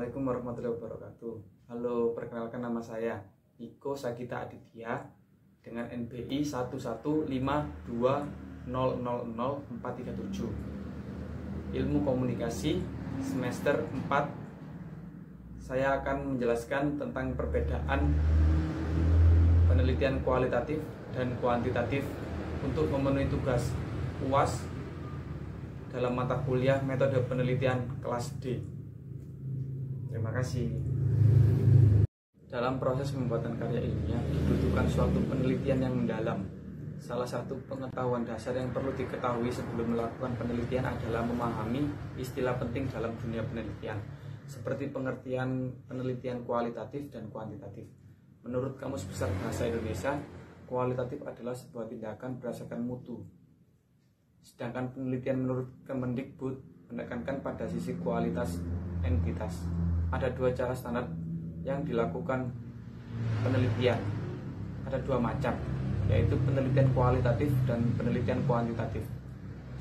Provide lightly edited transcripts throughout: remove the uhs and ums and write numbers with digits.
Assalamualaikum warahmatullahi wabarakatuh. Halo, perkenalkan nama saya Iko Sagita Aditya dengan NBI 11520000437. Ilmu Komunikasi semester 4. Saya akan menjelaskan tentang perbedaan penelitian kualitatif dan kuantitatif untuk memenuhi tugas UAS dalam mata kuliah metode penelitian kelas D. Terima kasih. Dalam proses pembuatan karya ilmiah dibutuhkan suatu penelitian yang mendalam. Salah satu pengetahuan dasar yang perlu diketahui sebelum melakukan penelitian adalah memahami istilah penting dalam dunia penelitian, seperti pengertian penelitian kualitatif dan kuantitatif. Menurut Kamus Besar Bahasa Indonesia, kualitatif adalah sebuah tindakan berdasarkan mutu. Sedangkan penelitian menurut Kemendikbud menekankan pada sisi kualitas entitas. Ada dua cara standar yang dilakukan penelitian. Ada dua macam, yaitu penelitian kualitatif dan penelitian kuantitatif.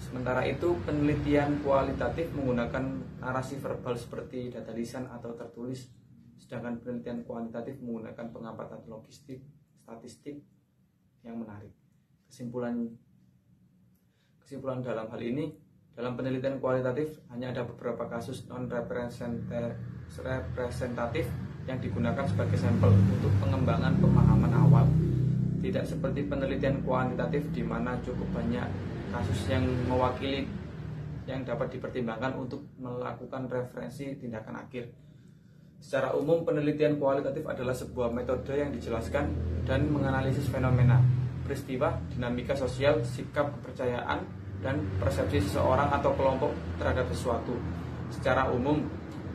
Sementara itu, penelitian kualitatif menggunakan narasi verbal seperti data lisan atau tertulis, sedangkan penelitian kuantitatif menggunakan pengamatan logistik, statistik yang menarik. Kesimpulan dalam hal ini, dalam penelitian kualitatif hanya ada beberapa kasus non-representatif yang digunakan sebagai sampel untuk pengembangan pemahaman awal. Tidak seperti penelitian kuantitatif di mana cukup banyak kasus yang mewakili yang dapat dipertimbangkan untuk melakukan referensi tindakan akhir. Secara umum, penelitian kualitatif adalah sebuah metode yang dijelaskan dan menganalisis fenomena, peristiwa, dinamika sosial, sikap, kepercayaan, dan persepsi seseorang atau kelompok terhadap sesuatu. Secara umum,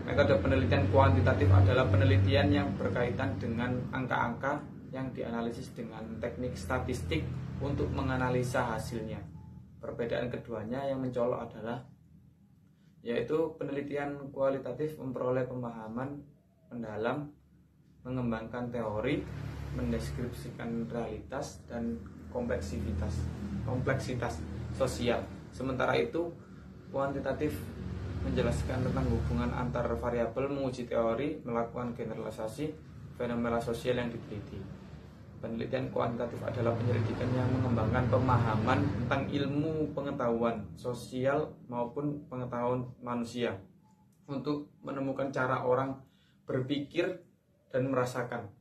metode penelitian kuantitatif adalah penelitian yang berkaitan dengan angka-angka yang dianalisis dengan teknik statistik untuk menganalisa hasilnya. Perbedaan keduanya yang mencolok adalah yaitu penelitian kualitatif memperoleh pemahaman mendalam, mengembangkan teori, mendeskripsikan realitas dan kompleksitas sosial. Sementara itu, kuantitatif menjelaskan tentang hubungan antar variabel, menguji teori, melakukan generalisasi fenomena sosial yang diteliti. Penelitian kuantitatif adalah penyelidikan yang mengembangkan pemahaman tentang ilmu pengetahuan sosial maupun pengetahuan manusia untuk menemukan cara orang berpikir dan merasakan.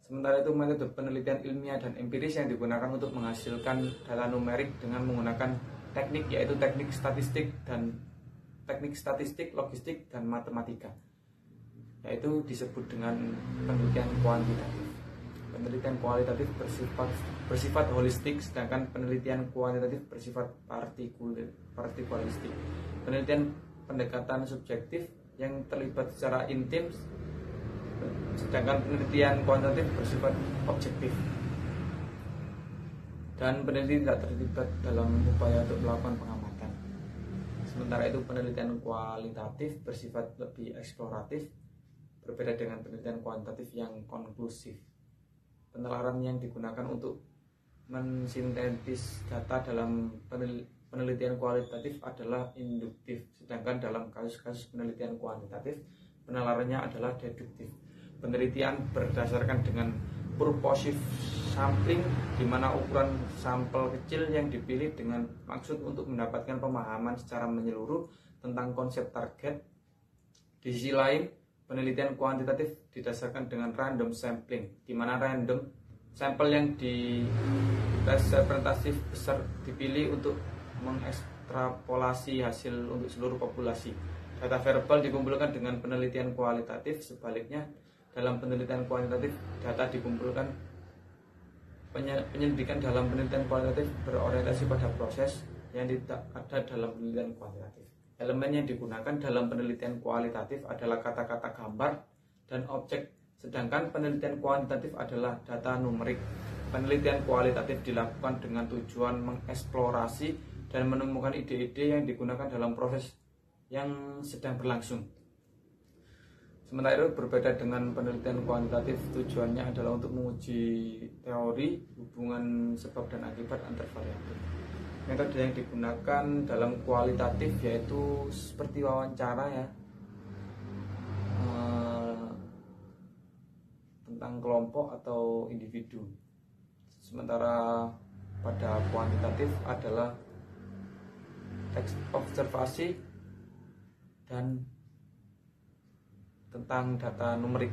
Sementara itu, metode penelitian ilmiah dan empiris yang digunakan untuk menghasilkan data numerik dengan menggunakan teknik, yaitu teknik statistik, logistik, dan matematika, yaitu disebut dengan penelitian kuantitatif. Penelitian kualitatif bersifat holistik, sedangkan penelitian kuantitatif bersifat partikulistik. Penelitian pendekatan subjektif yang terlibat secara intim, sedangkan penelitian kuantitatif bersifat objektif. Dan peneliti tidak terlibat dalam upaya untuk melakukan pengamatan. Sementara itu, penelitian kualitatif bersifat lebih eksploratif, berbeda dengan penelitian kuantitatif yang konklusif. Penalaran yang digunakan untuk mensintetis data dalam penelitian kualitatif adalah induktif, sedangkan dalam kasus-kasus penelitian kuantitatif penalarannya adalah deduktif. Penelitian berdasarkan dengan purposive sampling, di mana ukuran sampel kecil yang dipilih dengan maksud untuk mendapatkan pemahaman secara menyeluruh tentang konsep target. Di sisi lain, penelitian kuantitatif didasarkan dengan random sampling, di mana random sampel yang representatif besar dipilih untuk mengekstrapolasi hasil untuk seluruh populasi. Data verbal dikumpulkan dengan penelitian kualitatif, sebaliknya dalam penelitian kuantitatif data dikumpulkan. Penyelidikan dalam penelitian kualitatif berorientasi pada proses yang tidak ada dalam penelitian kuantitatif. Elemen yang digunakan dalam penelitian kualitatif adalah kata-kata gambar dan objek, sedangkan penelitian kuantitatif adalah data numerik. Penelitian kualitatif dilakukan dengan tujuan mengeksplorasi dan menemukan ide-ide yang digunakan dalam proses yang sedang berlangsung. Sementara itu, berbeda dengan penelitian kuantitatif, tujuannya adalah untuk menguji teori hubungan sebab dan akibat antar variabel. Metode yang digunakan dalam kualitatif yaitu seperti wawancara, ya, kelompok atau individu. Sementara pada kuantitatif adalah observasi dan tentang data numerik.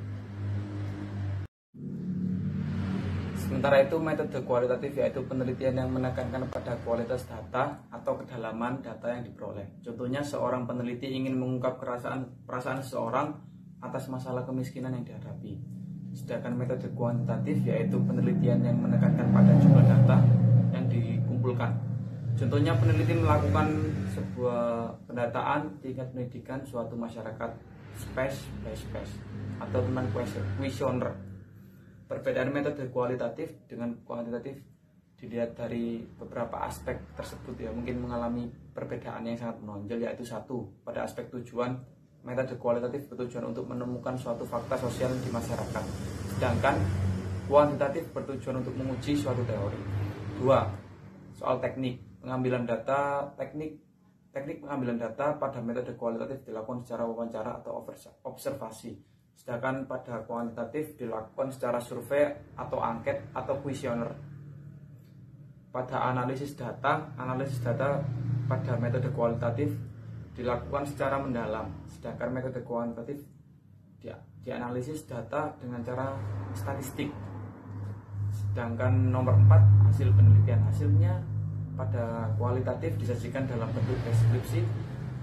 Sementara itu metode kualitatif yaitu penelitian yang menekankan pada kualitas data atau kedalaman data yang diperoleh. Contohnya seorang peneliti ingin mengungkap perasaan seseorang atas masalah kemiskinan yang dihadapi. Sedangkan metode kuantitatif yaitu penelitian yang menekankan pada jumlah data yang dikumpulkan. Contohnya peneliti melakukan sebuah pendataan tingkat pendidikan suatu masyarakat space by space atau tentang kuesioner. Perbedaan metode kualitatif dengan kuantitatif dilihat dari beberapa aspek tersebut ya, mungkin mengalami perbedaan yang sangat menonjol, yaitu satu, pada aspek tujuan. Metode kualitatif bertujuan untuk menemukan suatu fakta sosial di masyarakat, sedangkan kuantitatif bertujuan untuk menguji suatu teori. Dua, soal teknik pengambilan data. Teknik pengambilan data pada metode kualitatif dilakukan secara wawancara atau observasi, sedangkan pada kuantitatif dilakukan secara survei atau angket atau kuesioner. Pada analisis data pada metode kualitatif dilakukan secara mendalam, sedangkan metode kuantitatif dianalisis data dengan cara statistik. Sedangkan nomor 4, hasil penelitian. Hasilnya pada kualitatif disajikan dalam bentuk deskripsi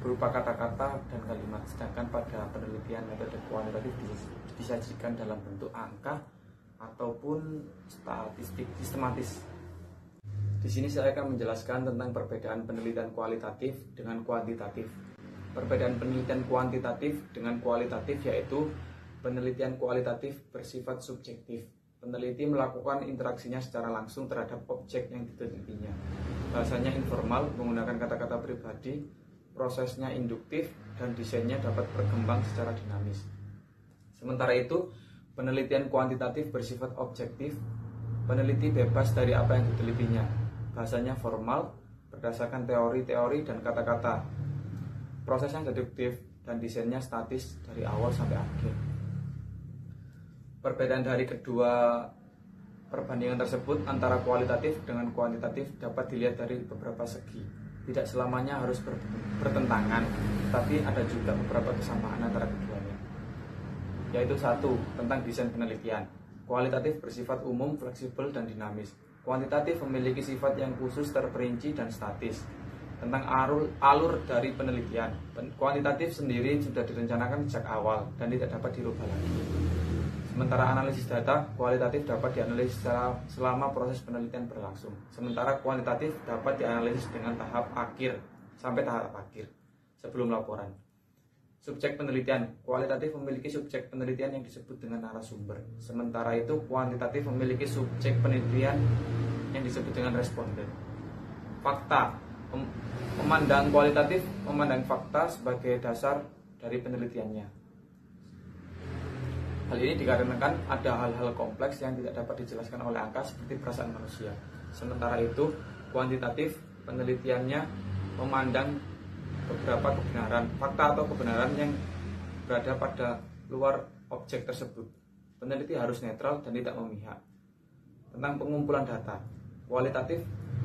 berupa kata-kata dan kalimat, sedangkan pada penelitian metode kuantitatif disajikan dalam bentuk angka ataupun statistik sistematis. Di sini saya akan menjelaskan tentang perbedaan penelitian kualitatif dengan kuantitatif. Perbedaan penelitian kuantitatif dengan kualitatif yaitu penelitian kualitatif bersifat subjektif. Peneliti melakukan interaksinya secara langsung terhadap objek yang ditelitinya. Bahasanya informal, menggunakan kata-kata pribadi, prosesnya induktif, dan desainnya dapat berkembang secara dinamis. Sementara itu, penelitian kuantitatif bersifat objektif. Peneliti bebas dari apa yang ditelitinya. Bahasanya formal, berdasarkan teori-teori dan kata-kata. Prosesnya deduktif, dan desainnya statis dari awal sampai akhir. Perbedaan dari kedua perbandingan tersebut antara kualitatif dengan kuantitatif dapat dilihat dari beberapa segi. Tidak selamanya harus bertentangan, tapi ada juga beberapa kesamaan antara keduanya. Yaitu satu, tentang desain penelitian. Kualitatif bersifat umum, fleksibel, dan dinamis. Kuantitatif memiliki sifat yang khusus, terperinci, dan statis. Tentang alur dari penelitian. Kuantitatif sendiri sudah direncanakan sejak awal dan tidak dapat dirubah lagi. Sementara analisis data, kualitatif dapat dianalisis selama proses penelitian berlangsung. Sementara kuantitatif dapat dianalisis dengan tahap akhir sampai tahap akhir sebelum laporan. Subjek penelitian, kualitatif memiliki subjek penelitian yang disebut dengan narasumber. Sementara itu kuantitatif memiliki subjek penelitian yang disebut dengan responden. Fakta, memandang kualitatif memandang fakta sebagai dasar dari penelitiannya. Hal ini dikarenakan ada hal-hal kompleks yang tidak dapat dijelaskan oleh angka seperti perasaan manusia. Sementara itu, kuantitatif penelitiannya memandang beberapa kebenaran, fakta atau kebenaran yang berada pada luar objek tersebut. Peneliti harus netral dan tidak memihak. Tentang pengumpulan data,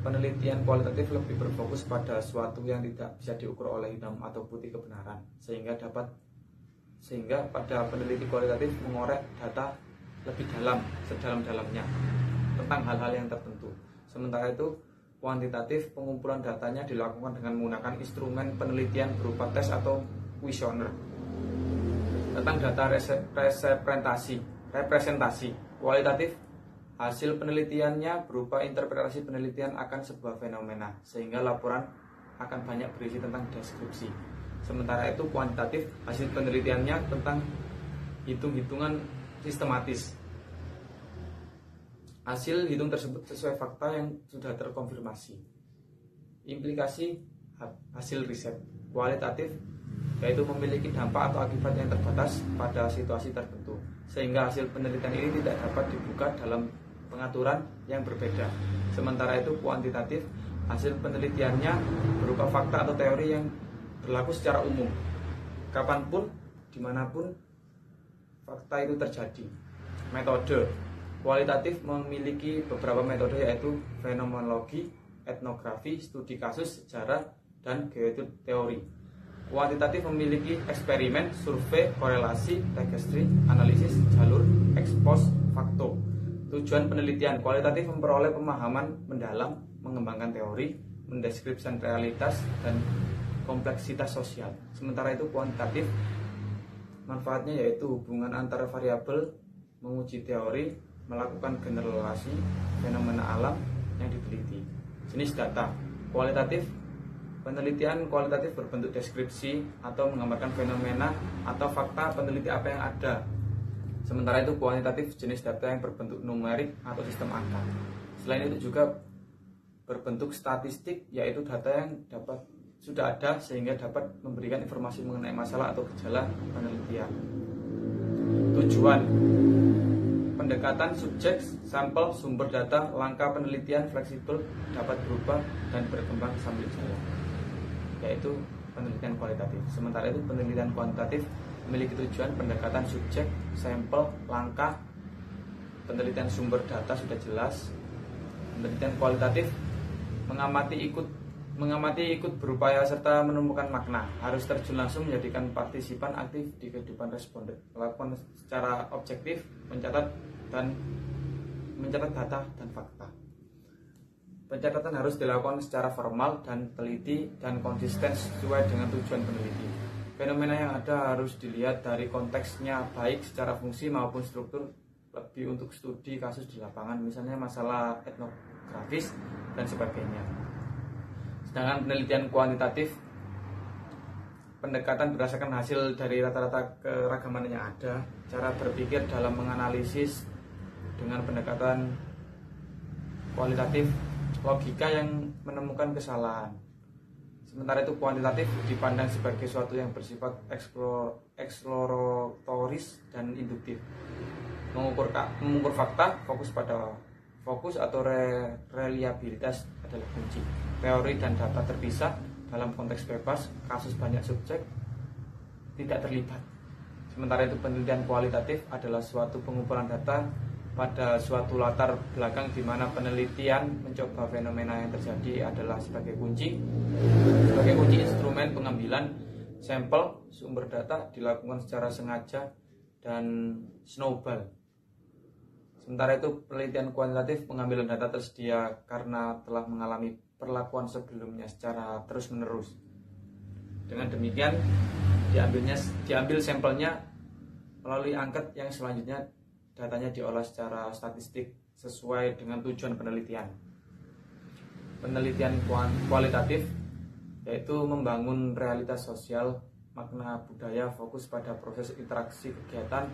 penelitian kualitatif lebih berfokus pada suatu yang tidak bisa diukur oleh hitam atau putih kebenaran, sehingga pada peneliti kualitatif mengorek data lebih dalam, sedalam-dalamnya tentang hal-hal yang tertentu. Sementara itu, kuantitatif pengumpulan datanya dilakukan dengan menggunakan instrumen penelitian berupa tes atau kuesioner. Tentang data representasi, kualitatif hasil penelitiannya berupa interpretasi penelitian akan sebuah fenomena, sehingga laporan akan banyak berisi tentang deskripsi. Sementara itu kuantitatif hasil penelitiannya tentang hitung-hitungan sistematis. Hasil hitung tersebut sesuai fakta yang sudah terkonfirmasi. Implikasi hasil riset kualitatif yaitu memiliki dampak atau akibat yang terbatas pada situasi tertentu, sehingga hasil penelitian ini tidak dapat dibuka dalam pengaturan yang berbeda. Sementara itu kuantitatif hasil penelitiannya berupa fakta atau teori yang berlaku secara umum, kapanpun, dimanapun fakta itu terjadi. Metode Kualitatif memiliki beberapa metode yaitu fenomenologi, etnografi, studi kasus, sejarah, dan geoteori. Kuantitatif memiliki eksperimen, survei, korelasi, registry, analisis, jalur, ex post facto. Tujuan penelitian kualitatif memperoleh pemahaman mendalam, mengembangkan teori, mendeskripsikan realitas, dan kompleksitas sosial. Sementara itu kuantitatif manfaatnya yaitu hubungan antara variabel, menguji teori, melakukan generalisasi fenomena alam yang diteliti. Jenis data kualitatif, penelitian kualitatif berbentuk deskripsi atau menggambarkan fenomena atau fakta peneliti apa yang ada. Sementara itu kuantitatif jenis data yang berbentuk numerik atau sistem angka. Selain itu juga berbentuk statistik, yaitu data yang sudah ada sehingga dapat memberikan informasi mengenai masalah atau gejala penelitian. Tujuan pendekatan subjek, sampel, sumber data, langkah penelitian fleksibel, dapat berubah dan berkembang sambil jalan, yaitu penelitian kualitatif. Sementara itu penelitian kuantitatif memiliki tujuan pendekatan subjek, sampel, langkah, penelitian sumber data sudah jelas. Penelitian kualitatif mengamati ikut berupaya serta menemukan makna, harus terjun langsung menjadikan partisipan aktif di kehidupan responden, melakukan secara objektif, mencatat data dan fakta. Pencatatan harus dilakukan secara formal dan teliti dan konsisten sesuai dengan tujuan peneliti. Fenomena yang ada harus dilihat dari konteksnya, baik secara fungsi maupun struktur, lebih untuk studi kasus di lapangan, misalnya masalah etnografis dan sebagainya. Sedangkan penelitian kuantitatif, pendekatan berdasarkan hasil dari rata-rata keragaman yang ada, cara berpikir dalam menganalisis dengan pendekatan kualitatif, logika yang menemukan kesalahan. Sementara itu kuantitatif dipandang sebagai suatu yang bersifat eksploratoris dan induktif. Mengukur fakta, fokus atau reliabilitas adalah kunci. Teori dan data terpisah dalam konteks bebas, kasus banyak subjek tidak terlibat. Sementara itu penelitian kualitatif adalah suatu pengumpulan data pada suatu latar belakang di mana penelitian mencoba fenomena yang terjadi adalah sebagai kunci instrumen pengambilan sampel sumber data dilakukan secara sengaja dan snowball. Sementara itu penelitian kuantitatif pengambilan data tersedia karena telah mengalami perlakuan sebelumnya secara terus-menerus. Dengan demikian diambil sampelnya melalui angket yang selanjutnya datanya diolah secara statistik sesuai dengan tujuan penelitian. Penelitian kualitatif yaitu membangun realitas sosial, makna budaya, fokus pada proses interaksi kegiatan,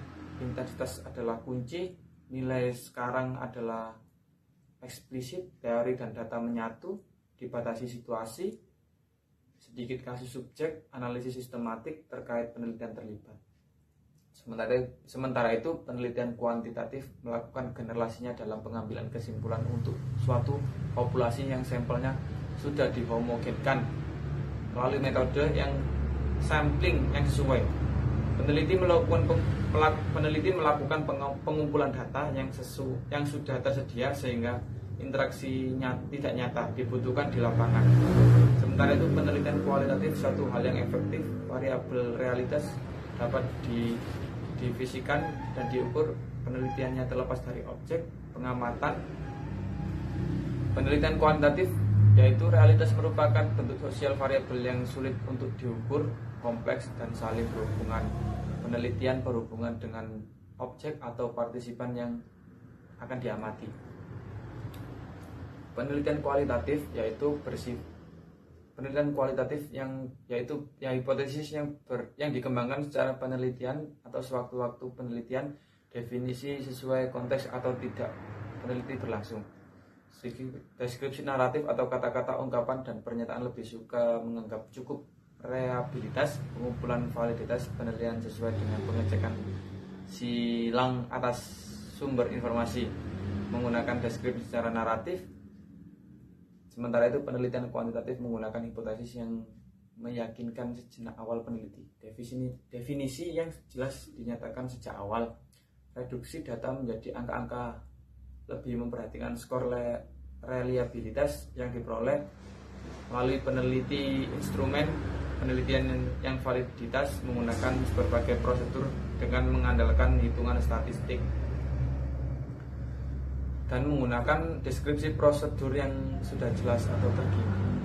intensitas adalah kunci, nilai sekarang adalah eksplisit, teori dan data menyatu, dibatasi situasi, sedikit kasus subjek, analisis sistematik terkait penelitian terlibat. Sementara itu penelitian kuantitatif melakukan generalisasinya dalam pengambilan kesimpulan untuk suatu populasi yang sampelnya sudah dihomogenkan melalui metode yang sampling yang sesuai. Peneliti melakukan pengumpulan data yang sudah tersedia sehingga interaksinya tidak nyata dibutuhkan di lapangan. Sementara itu penelitian kualitatif satu hal yang efektif, variabel realitas dapat divisikan dan diukur, penelitiannya terlepas dari objek pengamatan. Penelitian kuantitatif yaitu realitas merupakan bentuk sosial variabel yang sulit untuk diukur, kompleks dan saling berhubungan. Penelitian berhubungan dengan objek atau partisipan yang akan diamati. Penelitian kualitatif yaitu hipotesis yang dikembangkan secara penelitian atau sewaktu-waktu penelitian, definisi sesuai konteks atau tidak peneliti berlangsung. Deskripsi naratif atau kata-kata ungkapan dan pernyataan lebih suka menganggap cukup reliabilitas, pengumpulan validitas penelitian sesuai dengan pengecekan silang atas sumber informasi menggunakan deskripsi secara naratif. Sementara itu penelitian kuantitatif menggunakan hipotesis yang meyakinkan sejak awal peneliti. Definisi yang jelas dinyatakan sejak awal. Reduksi data menjadi angka-angka lebih memperhatikan skor reliabilitas yang diperoleh melalui penelitian yang validitas menggunakan berbagai prosedur dengan mengandalkan hitungan statistik dan menggunakan deskripsi prosedur yang sudah jelas atau terkini.